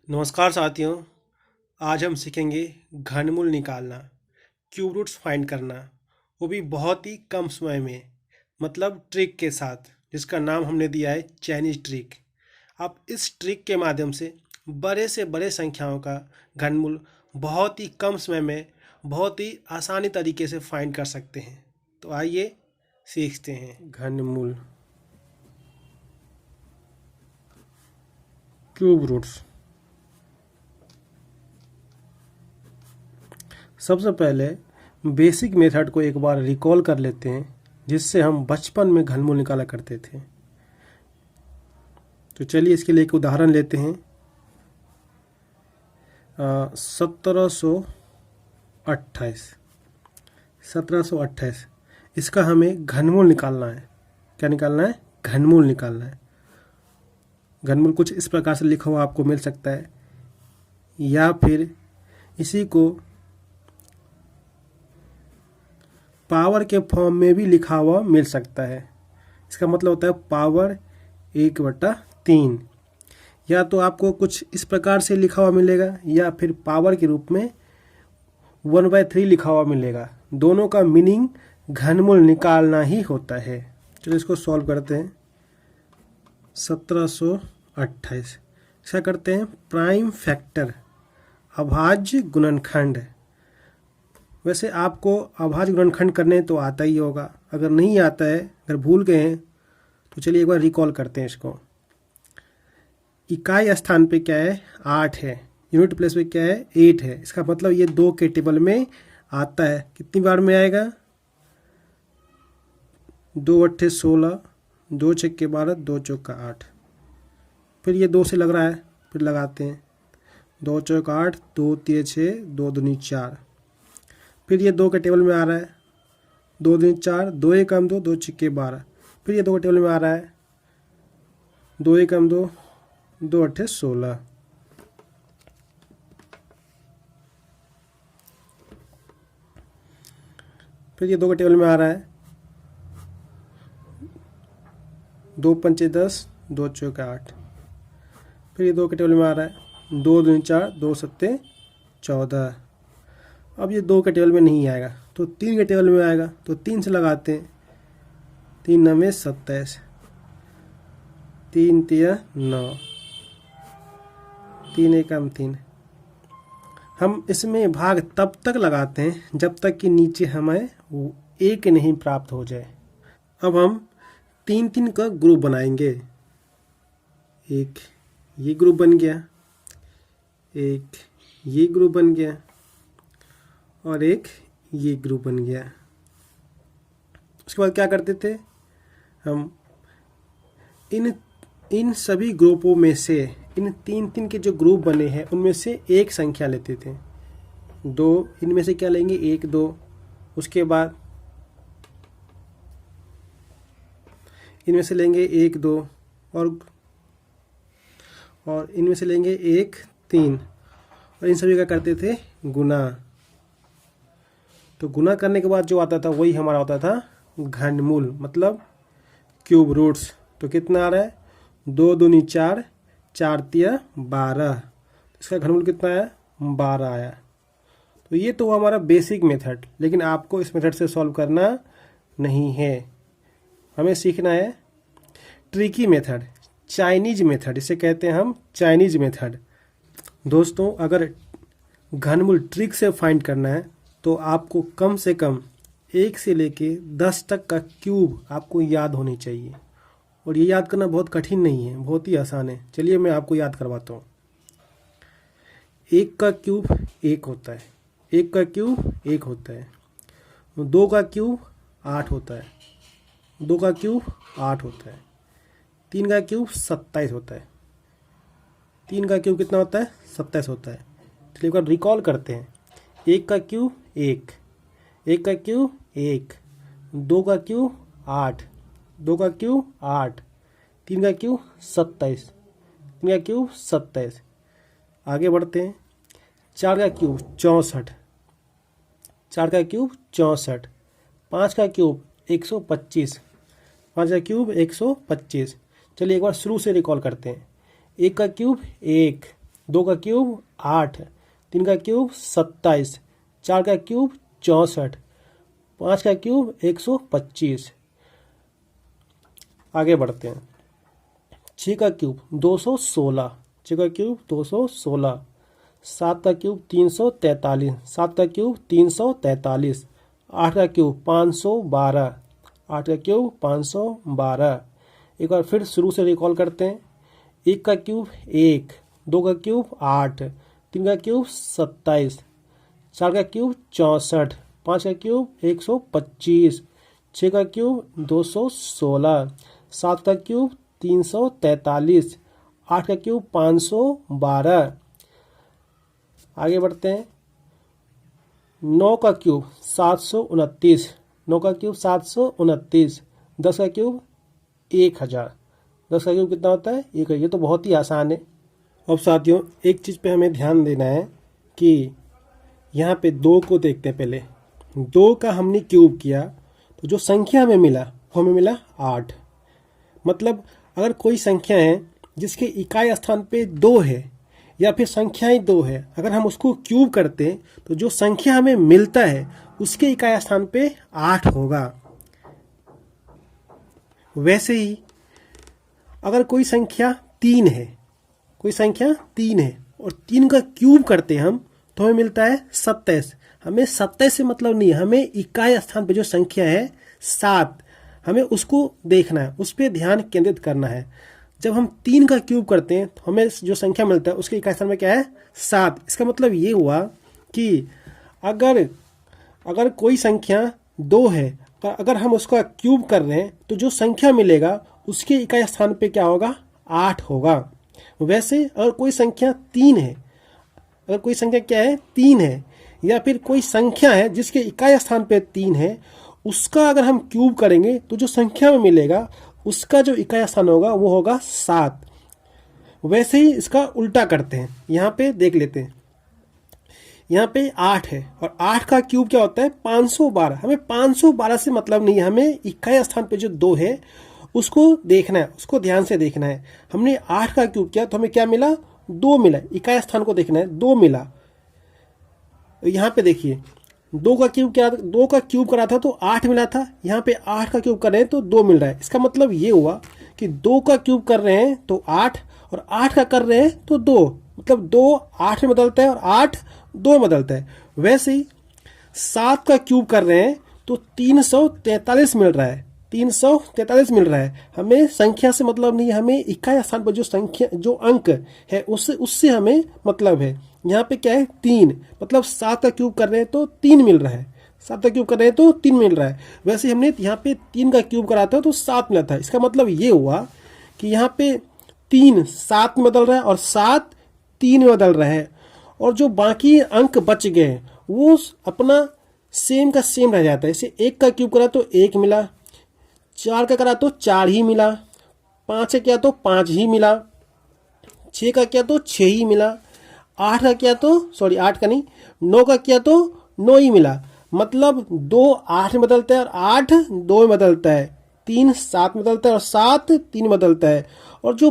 नमस्कार साथियों। आज हम सीखेंगे घनमूल निकालना, क्यूब रूट्स फाइंड करना, वो भी बहुत ही कम समय में, मतलब ट्रिक के साथ, जिसका नाम हमने दिया है चाइनीज ट्रिक। आप इस ट्रिक के माध्यम से बड़े संख्याओं का घनमूल बहुत ही कम समय में बहुत ही आसानी तरीके से फाइंड कर सकते हैं। तो आइए सीखते हैं घनमूल क्यूब रूट्स। सबसे पहले बेसिक मेथड को एक बार रिकॉल कर लेते हैं, जिससे हम बचपन में घनमूल निकाला करते थे। तो चलिए इसके लिए एक उदाहरण लेते हैं। 1728 इसका हमें घनमूल निकालना है। क्या निकालना है? घनमूल निकालना है। घनमूल कुछ इस प्रकार से लिखा हुआ आपको मिल सकता है, या फिर इसी को पावर के फॉर्म में भी लिखा हुआ मिल सकता है। इसका मतलब होता है पावर 1/3, या तो आपको कुछ इस प्रकार से लिखा हुआ मिलेगा, या फिर पावर के रूप में 1/3 लिखा हुआ मिलेगा। दोनों का मीनिंग घनमूल निकालना ही होता है। चलो इसको सॉल्व करते हैं। 1728 इसका करते हैं प्राइम फैक्टर, अभाज्य गुणनखंड। वैसे आपको अभाज्य गुणनखंड करने तो आता ही होगा। अगर नहीं आता है, अगर भूल गए हैं, तो चलिए एक बार रिकॉल करते हैं इसको। इकाई स्थान पे क्या है? 8 है। यूनिट प्लेस पे क्या है? 8 है। इसका मतलब ये 2 के टेबल में आता है। कितनी बार में आएगा? 2 अट्ठे 16, 2 छक्के 12, 2 चौका 8। फिर ये 2 से लग रहा है, फिर लगाते हैं। 2 चौका 8, 2 तिये 6, 2 दूनी 4। फिर ये 2 के टेबल में आ रहा है। 2 दूनी 4, 2 एक कम 2, 2 छक्के 12। फिर ये 2 के टेबल में आ रहा है। 2 एक कम 2, 2 अट्ठे 16। फिर ये 2 के टेबल में आ रहा है। 2 पंचे 10, 2 चौके 8। फिर ये 2 के टेबल में आ रहा है। 2 दूनी 4, 2 सत्ते 14। अब ये 2 के टेबल में नहीं आएगा, तो 3 के टेबल में आएगा। तो 3 से लगाते हैं। 3 9 27, 3 तिया 9, 3 एकम 3। हम इसमें भाग तब तक लगाते हैं जब तक कि नीचे हमें वो 1 नहीं प्राप्त हो जाए। अब हम 3 का ग्रुप बनाएंगे। एक ये ग्रुप बन गया, एक ये ग्रुप बन गया, और एक ये ग्रुप बन गया। उसके बाद क्या करते थे हम? इन सभी ग्रुपों में से, इन 3 के जो ग्रुप बने हैं, उनमें से एक संख्या लेते थे। 2 इनमें से क्या लेंगे? 1 2। उसके बाद इनमें से लेंगे 1 2, और इनमें से लेंगे 1 3, और इन सभी का करते थे गुना। तो गुना करने के बाद जो आता था वही हमारा होता था घनमूल, मतलब क्यूब रूट्स। तो कितना आ रहा है? 2 दूनी 4, 4 तिया 12। इसका घनमूल कितना आया? 12 आया। तो ये तो हमारा बेसिक मेथड, लेकिन आपको इस मेथड से सॉल्व करना नहीं है। हमें सीखना है ट्रिकी मेथड, चाइनीज मेथड। इसे कहते हैं हम चाइनीज मेथड। दोस्तों, अगर घनमूल ट्रिक से फाइंड करना है, तो आपको कम से कम 1 से लेके 10 तक का क्यूब आपको याद होनी चाहिए। और ये याद करना बहुत कठिन नहीं है, बहुत ही आसान है। चलिए मैं आपको याद करवाता हूँ। 1 का क्यूब 1 होता है, 1 का क्यूब 1 होता है, 2 का क्यूब 8 होता है, 2 का क्यूब 8 होता है, 3 का क्यूब 27 होता है। 3 का क्यूब कितना होता है? 27 होता है। चलिए एक बार रिकॉल करते हैं। 1 का क्यूब 1, 1 का क्यूब 1, 2 का क्यूब 8, 2 का क्यूब 8, 3 का क्यूब 27, 3 का क्यूब 27। आगे बढ़ते हैं। 4 का क्यूब 64, 4 का क्यूब 64, 5 का क्यूब 125, 5 का क्यूब 125। चलिए एक बार शुरू से रिकॉल करते हैं। 1 का क्यूब 1, 2 का क्यूब 8, 3 का क्यूब 27, 4 का क्यूब 64, 5 का क्यूब 125। आगे बढ़ते हैं। 6 का क्यूब 216, 6 का क्यूब 216, 7 का क्यूब 343, 7 का क्यूब 343, 8 का क्यूब 512, 8 का क्यूब 512। एक बार फिर शुरू से रिकॉल करते हैं। 1 का क्यूब 1, 2 का क्यूब 8, 3 का क्यूब 27, 4 का क्यूब 64, 5 का क्यूब 125, 6 का क्यूब 216, 7 का क्यूब 343, 8 का क्यूब 512। आगे बढ़ते हैं। 9 का क्यूब 729, 9 का क्यूब 729, 10 का क्यूब 1000, 10 का क्यूब कितना होता है 1000। ये तो बहुत ही आसान है। अब साथियों एक चीज़ पे हमें ध्यान देना है कि यहाँ पे 2 को देखते हैं। पहले 2 का हमने क्यूब किया तो जो संख्या हमें मिला वो हमें मिला 8। मतलब अगर कोई संख्या है जिसके इकाई स्थान पे 2 है या फिर संख्याएं 2 है, अगर हम उसको क्यूब करते हैं तो जो संख्या हमें मिलता है उसके इकाई स्थान पे 8 होगा। वैसे ही अगर कोई संख्या 3 है, कोई संख्या 3 है और 3 का क्यूब करते हैं हम तो हमें मिलता है 27। हमें 27 से मतलब नहीं है, हमें इकाई स्थान पे जो संख्या है 7, हमें उसको देखना है, उस पर ध्यान केंद्रित करना है। जब हम 3 का क्यूब करते हैं तो हमें जो संख्या मिलता है उसके इकाई स्थान में क्या है 7। इसका मतलब ये हुआ कि अगर कोई संख्या 2 है, अगर हम उसका क्यूब कर रहे हैं तो जो संख्या मिलेगा उसके इकाई स्थान पे क्या होगा 8 होगा। वैसे अगर कोई संख्या 3 है, अगर कोई संख्या क्या है 3 है या फिर कोई संख्या है जिसके इकाई स्थान पे 3 है, उसका अगर हम क्यूब करेंगे तो जो संख्या में मिलेगा उसका जो इकाई स्थान होगा वो होगा 7। वैसे ही इसका उल्टा करते हैं। यहाँ पे देख लेते हैं। यहाँ पे 8 है और 8 का क्यूब क्या होता है 512। हमें 512 से मतलब नहीं है, हमें इकाई स्थान पे जो 2 है उसको देखना है, उसको ध्यान से देखना है। हमने 8 का क्यूब किया तो हमें क्या मिला 2 मिला। इकाई स्थान को देखना है, 2 मिला। यहाँ पे देखिए 2 का क्यूब क्या, 2 का क्यूब करा था तो 8 मिला था। यहाँ पे 8 का क्यूब कर रहे हैं तो 2 मिल रहा है। इसका मतलब ये हुआ कि 2 का क्यूब कर रहे हैं तो 8 और 8 का कर रहे हैं तो 2, मतलब 2 8 में बदलता है और 8 2 में बदलता है। वैसे ही 7 का क्यूब कर रहे हैं तो 343 मिल रहा है, 343 मिल रहा है। हमें संख्या से मतलब नहीं है, हमें इकाई स्थान पर जो संख्या जो अंक है उससे हमें मतलब है। यहाँ पे क्या है 3, मतलब 7 का क्यूब कर रहे हैं तो 3 मिल रहा है, 7 का क्यूब कर रहे हैं तो 3 मिल रहा है। वैसे हमने यहाँ पे 3 का क्यूब करा था तो 7 मिला था। इसका मतलब ये हुआ कि यहाँ पे 3 7 में बदल रहा है और 7 3 में बदल रहा है, और जो बाकी अंक बच गए वो अपना सेम का सेम रह जाता है। जैसे 1 का क्यूब करा तो 1 मिला, 4 का करा तो 4 ही मिला, 5 का किया तो 5 ही मिला, 6 का किया तो 6 ही मिला, 8 का किया तो 8 का नहीं 9 का किया तो 9 ही मिला। मतलब 2 8 में बदलता है और 8 2 में बदलता है, 3 7 में बदलता है और 7 3 में बदलता है। और जो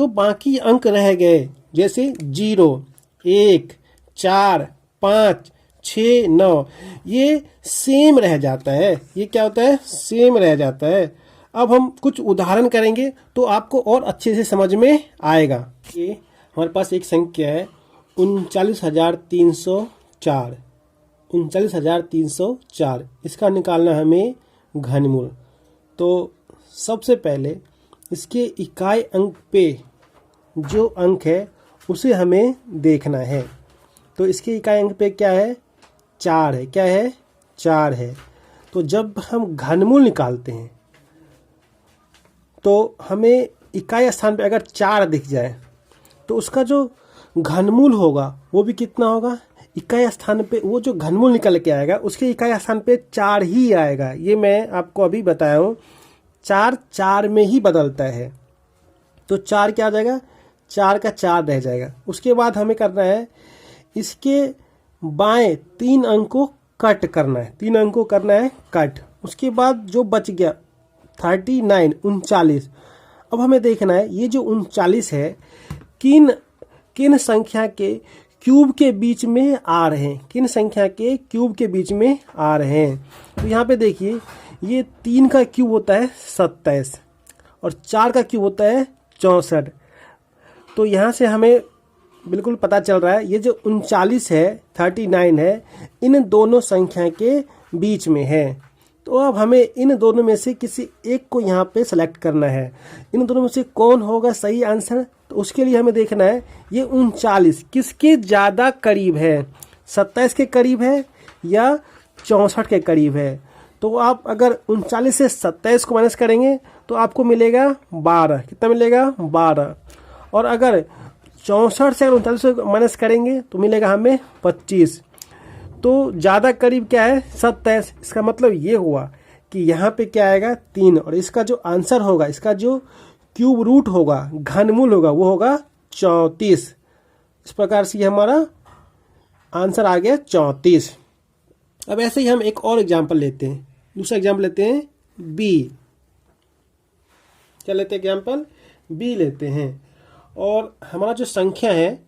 बाकी अंक रह गए जैसे 0 1 4 5 6 9, ये सेम रह जाता है। ये क्या होता है सेम रह जाता है। अब हम कुछ उदाहरण करेंगे तो आपको और अच्छे से समझ में आएगा। ये हमारे पास एक संख्या है 39,304, 39,304। इसका निकालना हमें घनमूल। तो सबसे पहले इसके इकाई अंक पे जो अंक है उसे हमें देखना है। तो इसके इकाई अंक पे क्या है 4 है, क्या है 4 है। तो जब हम घनमूल निकालते हैं तो हमें इकाई स्थान पे अगर 4 दिख जाए तो उसका जो घनमूल होगा वो भी कितना होगा, इकाई स्थान पे वो जो घनमूल निकल के आएगा उसके इकाई स्थान पे 4 ही आएगा। ये मैं आपको अभी बताया हूँ, 4 4 में ही बदलता है। तो 4 क्या आ जाएगा 4 का 4 रह जाएगा। उसके बाद हमें करना है इसके बाएं 3 अंक को कट करना है, 3 अंक को करना है कट। उसके बाद जो बच गया 39 39। अब हमें देखना है ये जो 39 है किन संख्या के क्यूब के बीच में आ रहे हैं, किन संख्या के क्यूब के बीच में आ रहे हैं। तो यहाँ पे देखिए ये 3 का क्यूब होता है 27 और 4 का क्यूब होता है 64। तो यहाँ से हमें बिल्कुल पता चल रहा है ये जो 39 है 39 है इन दोनों संख्या के बीच में है। तो अब हमें इन दोनों में से किसी एक को यहाँ पे सेलेक्ट करना है। इन दोनों में से कौन होगा सही आंसर, तो उसके लिए हमें देखना है ये 39 किसके ज़्यादा करीब है, 27 के करीब है या 64 के करीब है। तो आप अगर 39 से 27 को माइनस करेंगे तो आपको मिलेगा 12। कितना मिलेगा 12। और अगर 64 से अगर 39 को माइनस करेंगे तो मिलेगा हमें 25। तो ज़्यादा करीब क्या है 27। इसका मतलब ये हुआ कि यहाँ पे क्या आएगा 3 और इसका जो आंसर होगा, इसका जो क्यूब रूट होगा, घनमूल होगा, वो होगा 34। इस प्रकार से ये हमारा आंसर आ गया 34। अब ऐसे ही हम एक और एग्जाम्पल लेते हैं, दूसरा एग्जाम्पल लेते हैं बी। क्या लेते हैं एग्जाम्पल बी लेते हैं और हमारा जो संख्या है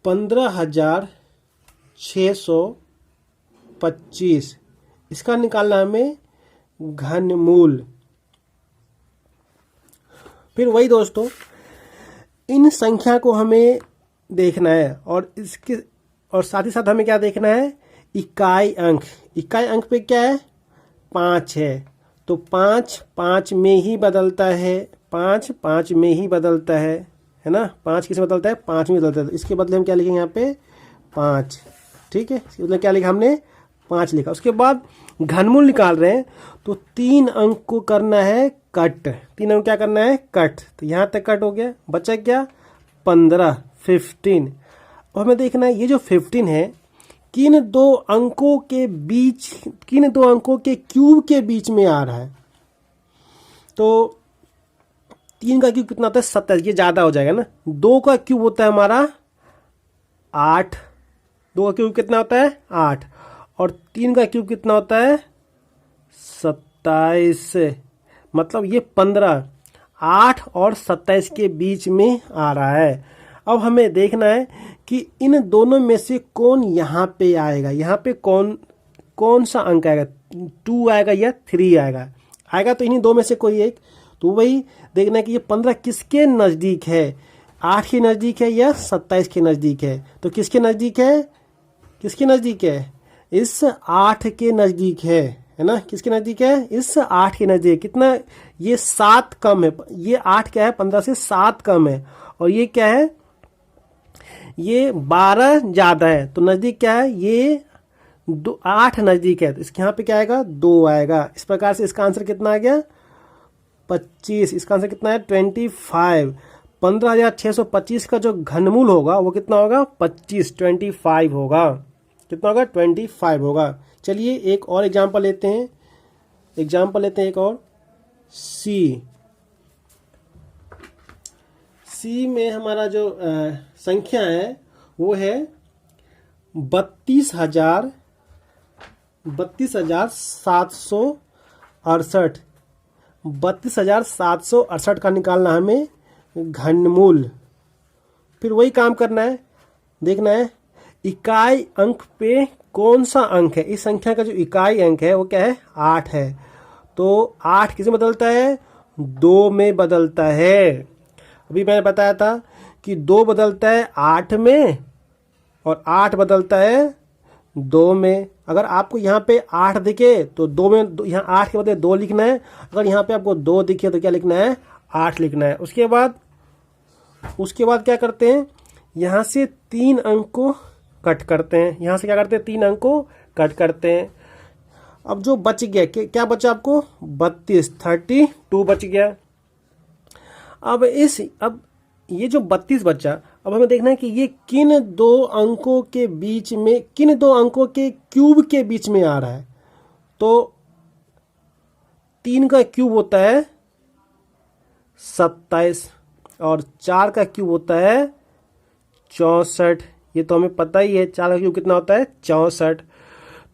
15,625 इसका निकालना हमें घनमूल। फिर वही दोस्तों इन संख्या को हमें देखना है और इसके और साथ ही साथ हमें क्या देखना है इकाई अंक। इकाई अंक पे क्या है 5 है तो 5 5 में ही बदलता है, 5 5 में ही बदलता है ना। 5 किस में बदलता है 5 में बदलता है। तो इसके बदले हम क्या लिखेंगे यहाँ पे 5। ठीक है, इसके बदले क्या लिखा हमने 5 लिखा। उसके बाद घनमूल निकाल रहे हैं तो 3 अंक को करना है कट। 3 अंक क्या करना है कट। तो यहाँ तक कट हो गया, बचा क्या 15 और हमें देखना है ये जो 15 है किन दो अंकों के बीच, किन दो अंकों के क्यूब के बीच में आ रहा है। तो 3 का क्यूब कितना होता है 27, ये ज़्यादा हो जाएगा ना। 2 का क्यूब होता है हमारा 8, 2 का क्यूब कितना होता है 8 और 3 का क्यूब कितना होता है 27, मतलब ये 15। 8 और 27 के बीच में आ रहा है। अब हमें देखना है कि इन दोनों में से कौन यहाँ पे आएगा, यहाँ पे कौन सा अंक आएगा, 2 आएगा या 3 आएगा तो इन्हीं दो में से कोई एक। तो वही देखना है कि ये 15 किसके नज़दीक है, 8 के नज़दीक है या 27 के नज़दीक है। तो किसके नज़दीक है, किसके नज़दीक है इस 8 के नज़दीक है ना। किसके नज़दीक है इस 8 के नज़दीक। कितना ये 7 कम है, ये 8 क्या है 15 से 7 कम है और ये क्या है ये 12 ज़्यादा है। तो नज़दीक क्या है ये 8 नज़दीक है तो इसके यहाँ पे क्या आएगा 2 आएगा। इस प्रकार से इसका आंसर कितना आ गया 25। इसका आंसर कितना है 25। 15,625 का जो घनमूल होगा वो कितना होगा 25 होगा। कितना होगा 25 होगा। चलिए एक और एग्जाम्पल लेते हैं, एक और सी में हमारा जो संख्या है वो है 32,768। 32,768 का निकालना हमें घनमूल। फिर वही काम करना है, देखना है इकाई अंक पे कौन सा अंक है। इस संख्या का जो इकाई अंक है वो क्या है 8 है। तो 8 किसमें बदलता है 2 में बदलता है। अभी मैंने बताया था कि 2 बदलता है 8 में और 8 बदलता है 2 में। अगर आपको यहाँ पे 8 दिखे तो 2 में, यहाँ 8 के बदले 2 लिखना है। अगर यहाँ पे आपको 2 दिखे तो क्या लिखना है 8 लिखना है। उसके बाद क्या करते हैं यहाँ से 3 अंक को कट करते हैं। यहाँ से क्या करते हैं 3 अंक को कट करते हैं। अब जो बच गया क्या बचा आपको 32 बच गया। अब ये जो 32 बचा, अब हमें देखना है कि ये किन दो अंकों के बीच में, किन दो अंकों के क्यूब के बीच में आ रहा है। तो 3 का क्यूब होता है 27 और 4 का क्यूब होता है 64। ये तो हमें पता ही है 4 का क्यूब कितना होता है 64।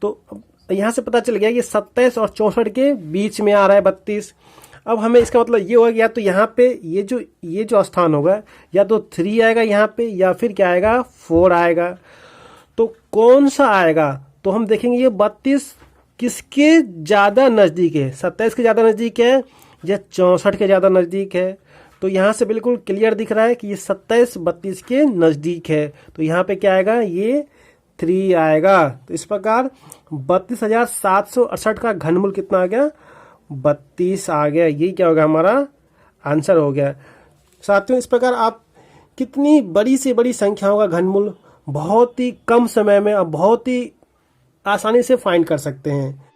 तो यहाँ से पता चल गया ये 27 और 64 के बीच में आ रहा है 32। अब हमें इसका मतलब ये होगा कि या तो यहाँ पे ये जो स्थान होगा या तो 3 आएगा यहाँ पे या फिर क्या आएगा 4 आएगा। तो कौन सा आएगा, तो हम देखेंगे ये 32 किसके ज़्यादा नज़दीक है, 27 के ज़्यादा नज़दीक है या 64 के ज़्यादा नज़दीक है। तो यहाँ से बिल्कुल क्लियर दिख रहा है कि ये 27 32 के नज़दीक है। तो यहाँ पे क्या आएगा, ये 3 आएगा। तो इस प्रकार 32,768 का घनमूल कितना आ गया, 32 आ गया। यही क्या होगा, हमारा आंसर हो गया। साथियों, इस प्रकार आप कितनी बड़ी से बड़ी संख्याओं का घनमूल बहुत ही कम समय में और बहुत ही आसानी से फाइंड कर सकते हैं।